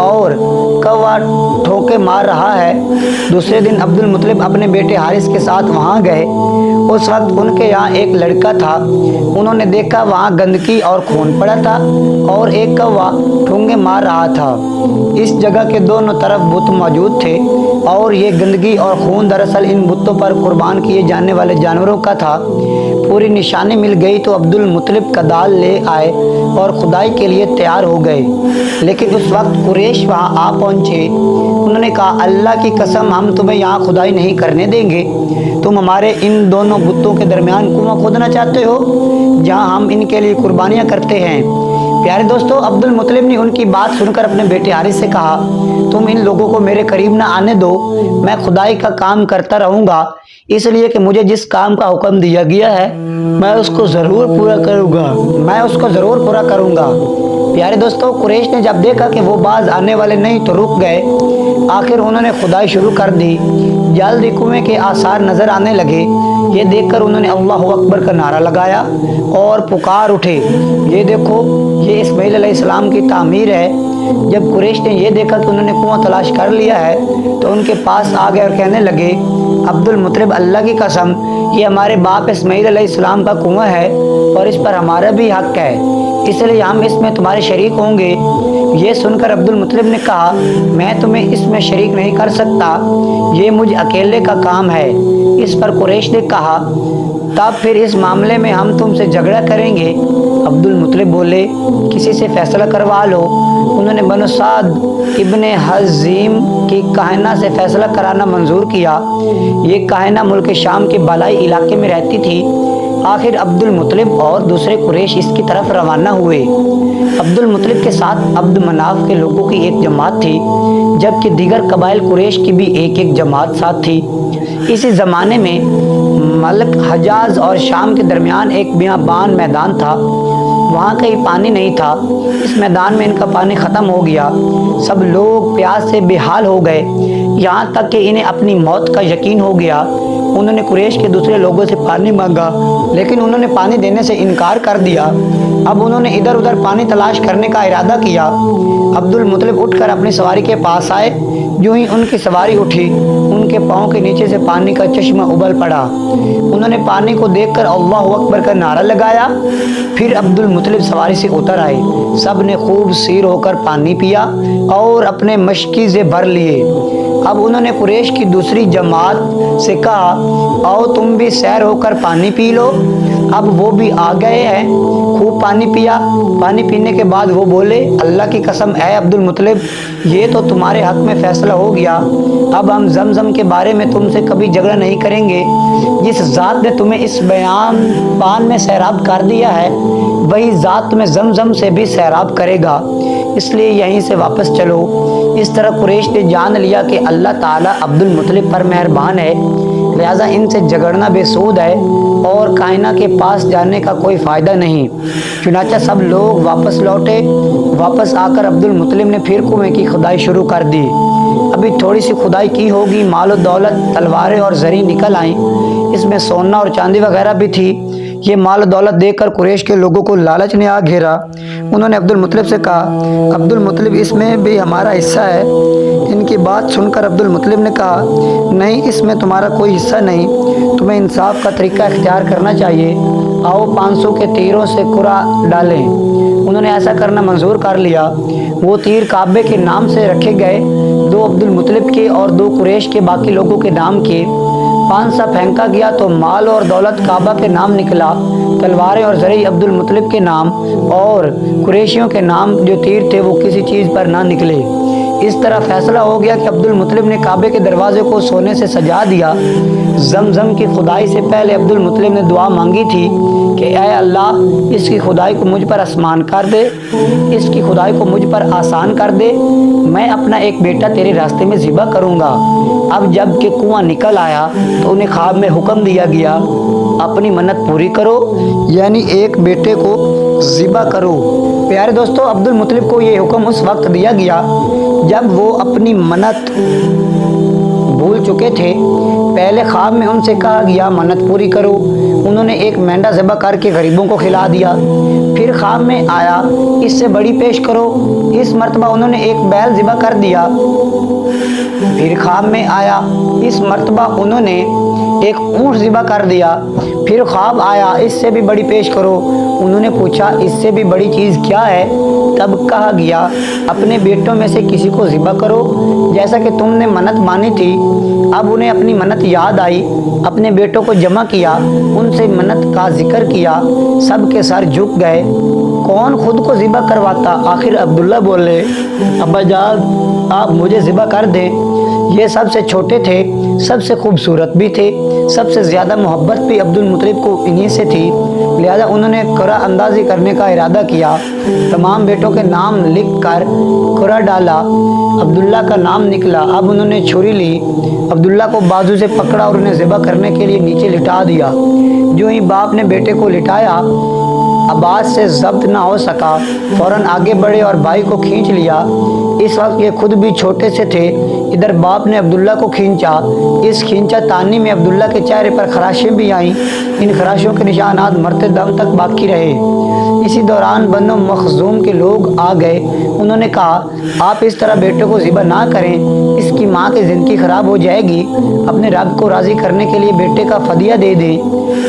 اور کوا ٹھوکے مار رہا ہے۔ دوسرے دن عبد المطلب اپنے بیٹے حارث کے ساتھ وہاں گئے۔ اس وقت ان کے یہاں ایک لڑکا تھا۔ انہوں نے دیکھا وہاں گندگی اور خون پڑا تھا اور ایک کوا ٹھونگے مار رہا تھا۔ اس جگہ کے دونوں طرف بت موجود تھے اور یہ گندگی اور خون دراصل ان بتوں پر قربان کیے جانے والے جانوروں کا تھا۔ پوری نشانی مل گئی تو عبد المطلب کدال لے آئے اور خدائی کے لیے تیار ہو گئے، لیکن اس وقت قریش وہاں آ پہنچے۔ انہوں نے کہا اللہ کی قسم ہم تمہیں یہاں خدائی نہیں کرنے دیں گے۔ تم ہمارے ان دونوں بتوں کے درمیان کنواں کھودنا چاہتے ہو جہاں ہم ان کے لیے قربانیاں کرتے ہیں۔ پیارے دوستو، عبد المطلب نے ان کی بات سن کر اپنے بیٹے حارث سے کہا تم ان لوگوں کو میرے قریب نہ آنے دو، میں خدائی کا کام کرتا رہوں گا، اس لیے کہ مجھے جس کام کا حکم دیا گیا ہے میں اس کو ضرور پورا کروں گا۔ پیارے دوستو، قریش نے جب دیکھا کہ وہ باز آنے والے نہیں تو رک گئے۔ آخر انہوں نے خدائی شروع کر دی۔ جلدی کنویں کے آثار نظر آنے لگے۔ یہ دیکھ کر انہوں نے اللہ اکبر کا نعرہ لگایا اور پکار اٹھے، یہ دیکھو یہ اسماعیل علیہ السلام کی تعمیر ہے۔ جب قریش نے یہ دیکھا کہ انہوں نے کنواں تلاش کر لیا ہے تو ان کے پاس آ گئے اور کہنے لگے عبد المطلب اللہ کی قسم یہ ہمارے باپ اسماعیل علیہ السلام کا کنواں ہے اور اس پر ہمارا بھی حق ہے، اس لیے ہم اس میں تمہارے شریک ہوں گے۔ یہ سن کر عبد المطلب نے کہا میں تمہیں اس میں شریک نہیں کر سکتا، یہ مجھ اکیلے کا کام ہے۔ اس پر قریش نے کہا تب پھر اس معاملے میں ہم تم سے جھگڑا کریں گے۔ عبد المطلب بولے کسی سے فیصلہ کروا لو۔ انہوں نے بنو سعد ابن حزیم کی کاہنہ سے فیصلہ کرانا منظور کیا۔ یہ کاہنہ ملک شام کے بالائی علاقے میں رہتی تھی۔ آخر عبد المطلب اور دوسرے قریش اس کی طرف روانہ ہوئے۔ عبد المطلب کے ساتھ عبد مناف کے لوگوں کی ایک جماعت تھی، جبکہ دیگر قبائل قریش کی بھی ایک جماعت ساتھ تھی۔ اسی زمانے میں ملک حجاز اور شام کے درمیان ایک بیابان میدان تھا، وہاں کہیں پانی نہیں تھا۔ اس میدان میں ان کا پانی ختم ہو گیا، سب لوگ پیاس سے بے حال ہو گئے، یہاں تک کہ انہیں اپنی موت کا یقین ہو گیا۔ انہوں نے قریش کے دوسرے لوگوں سے پانی مانگا لیکن انہوں نے پانی دینے سے انکار کر دیا۔ اب انہوں نے ادھر ادھر پانی تلاش کرنے کا ارادہ کیا۔ عبد المطلب اٹھ کر اپنی سواری کے پاس آئے، جو ہی ان کی سواری اٹھی ان کے پاؤں کے نیچے سے پانی کا چشمہ ابل پڑا۔ انہوں نے پانی کو دیکھ کر اللہ اکبر کا نعرہ لگایا، پھر عبد المطلب سواری سے اتر آئے۔ سب نے خوب سیر ہو کر پانی پیا اور اپنے مشکیزے بھر لیے۔ اب انہوں نے قریش کی دوسری جماعت سے کہا آؤ تم بھی سیر ہو کر پانی پی لو۔ اب وہ بھی آ گئے ہیں، خوب پانی پیا۔ پانی پینے کے بعد وہ بولے اللہ کی قسم اے عبد المطلب یہ تو تمہارے حق میں فیصلہ ہو گیا، اب ہم زمزم کے بارے میں تم سے کبھی جھگڑا نہیں کریں گے۔ جس ذات نے تمہیں اس بیابان میں سیراب کر دیا ہے وہی ذات تمہیں زمزم سے بھی سیراب کرے گا، اس لیے یہیں سے واپس چلو۔ اس طرح قریش نے جان لیا کہ اللہ تعالیٰ عبد المطلب پر مہربان ہے، لہٰذا ان سے جھگڑنا بے سود ہے اور کائنہ کے پاس جانے کا کوئی فائدہ نہیں۔ چنانچہ سب لوگ واپس لوٹے۔ واپس آ کر عبد المطلب نے پھر کنویں کی کھدائی شروع کر دی۔ ابھی تھوڑی سی کھدائی کی ہوگی، مال و دولت تلواریں اور زریں نکل آئیں، اس میں سونا اور چاندی وغیرہ بھی تھی۔ یہ مال و دولت دیکھ کر قریش کے لوگوں کو لالچ نے آ گھیرا۔ انہوں نے عبد المطلب سے کہا عبد المطلب اس میں بھی ہمارا حصہ ہے۔ ان کی بات سن کر عبد المطلب نے کہا نہیں، اس میں تمہارا کوئی حصہ نہیں، تمہیں انصاف کا طریقہ اختیار کرنا چاہیے۔ آؤ 500 کے تیروں سے کرا ڈالیں۔ انہوں نے ایسا کرنا منظور کر لیا۔ وہ تیر کعبے کے نام سے رکھے گئے، 2 عبد المطلب کے اور 2 قریش کے باقی لوگوں کے نام کے۔ 5 سا پھینکا گیا تو مال اور دولت کعبہ کے نام نکلا، تلواریں اور زرعی عبد المطلب کے نام اور قریشیوں کے نام جو تیر تھے وہ کسی چیز پر نہ نکلے۔ اس طرح فیصلہ ہو گیا کہ عبد المطلب نے کعبے کے دروازے کو سونے سے سجا دیا۔ زمزم کی کھدائی سے پہلے عبد المطلب نے دعا مانگی تھی کہ اے اللہ اس کی کھدائی کو مجھ پر آسان کر دے، اس کی کھدائی کو مجھ پر آسان کر دے، میں اپنا ایک بیٹا تیرے راستے میں ذبح کروں گا۔ اب جب کہ کنواں نکل آیا تو انہیں خواب میں حکم دیا گیا اپنی منت پوری کرو، یعنی ایک بیٹے کو ذبح کرو۔ پیارے دوستو، عبد المطلب کو یہ حکم اس وقت دیا گیا جب وہ اپنی منت بھول چکے تھے۔ پہلے خواب میں ان سے کہا گیا منت پوری کرو، انہوں نے ایک مینڈا ذبح کر کے غریبوں کو کھلا دیا۔ پھر خواب میں آیا اس سے بڑی پیش کرو، اس مرتبہ انہوں نے ایک بیل ذبح کر دیا۔ پھر خواب میں آیا اس مرتبہ انہوں نے ایک اونٹ ذبح کر دیا۔ پھر خواب آیا اس سے بھی بڑی پیش کرو، انہوں نے پوچھا اس سے بھی بڑی چیز کیا ہے؟ تب کہا گیا اپنے بیٹوں میں سے کسی کو ذبح کرو جیسا کہ تم نے منت مانی تھی۔ اب انہیں اپنی منت یاد آئی، اپنے بیٹوں کو جمع کیا، ان سے منت کا ذکر کیا، سب کے سر جھک گئے۔ کون خود کو ذبح کرواتا؟ آخر عبداللہ بولے ابا جان آپ مجھے ذبح کر دیں۔ یہ سب سے چھوٹے تھے، سب سے خوبصورت بھی تھے، سب سے زیادہ محبت بھی عبد المطلب کو انہی سے تھی، لہذا انہوں نے قرعہ اندازی کرنے کا ارادہ کیا۔ تمام بیٹوں کے نام لکھ کر قرعہ ڈالا، عبداللہ کا نام نکلا۔ اب انہوں نے چھری لی، عبداللہ کو بازو سے پکڑا اور انہیں ذبح کرنے کے لیے نیچے لٹا دیا۔ جو ہی باپ نے بیٹے کو لٹایا، آواز سے ضبط نہ ہو سکا، فوراً آگے بڑھے اور بھائی کو کھینچ لیا۔ اس وقت یہ خود بھی چھوٹے سے تھے۔ ادھر باپ نے عبداللہ کو کھینچا، اس کھینچا تانی میں عبداللہ کے چہرے پر خراشیں بھی آئیں، ان خراشوں کے نشانات مرتے دم تک باقی رہے۔ اسی دوران بنو مخزوم کے لوگ آ گئے، انہوں نے کہا آپ اس طرح بیٹوں کو ذبح نہ کریں، اس کی ماں کی زندگی خراب ہو جائے گی، اپنے رب کو راضی کرنے کے لیے بیٹے کا فدیہ دے دیں۔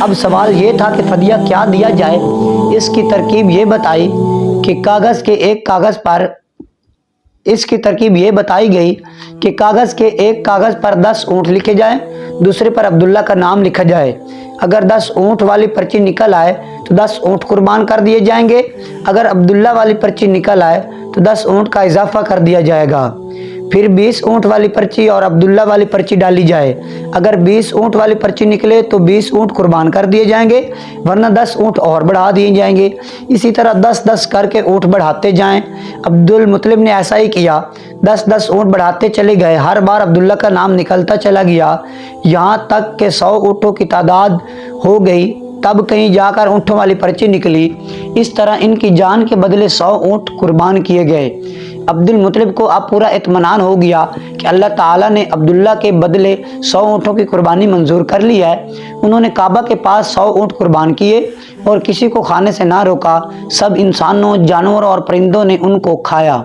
اب سوال یہ تھا کہ فدیہ کیا دیا جائے؟ اس کی ترکیب یہ بتائی کہ کاغذ کے ایک کاغذ پر 10 اونٹ لکھے جائیں، دوسرے پر عبداللہ کا نام لکھا جائے۔ اگر 10 اونٹ والی پرچی نکل آئے تو 10 اونٹ قربان کر دیے جائیں گے، اگر عبداللہ والی پرچی نکل آئے تو 10 اونٹ کا اضافہ کر دیا جائے گا۔ پھر 20 اونٹ والی پرچی اور عبداللہ والی پرچی ڈالی جائے، اگر 20 اونٹ والی پرچی نکلے تو 20 اونٹ قربان کر دیے جائیں گے، ورنہ 10 اونٹ اور بڑھا دیے جائیں گے۔ اسی طرح 10-10 کر کے اونٹ بڑھاتے جائیں۔ عبد المطلب نے ایسا ہی کیا، 10-10 اونٹ بڑھاتے چلے گئے، ہر بار عبداللہ کا نام نکلتا چلا گیا، یہاں تک کہ 100 اونٹوں کی تعداد ہو گئی۔ تب کہیں جا کر اونٹوں والی پرچی نکلی، اس طرح ان کی جان کے بدلے 100 اونٹ قربان کیے گئے۔ عبد المطلب کو اب پورا اطمینان ہو گیا کہ اللہ تعالیٰ نے عبداللہ کے بدلے 100 اونٹوں کی قربانی منظور کر لی ہے۔ انہوں نے کعبہ کے پاس 100 اونٹ قربان کیے اور کسی کو کھانے سے نہ روکا، سب انسانوں، جانوروں اور پرندوں نے ان کو کھایا۔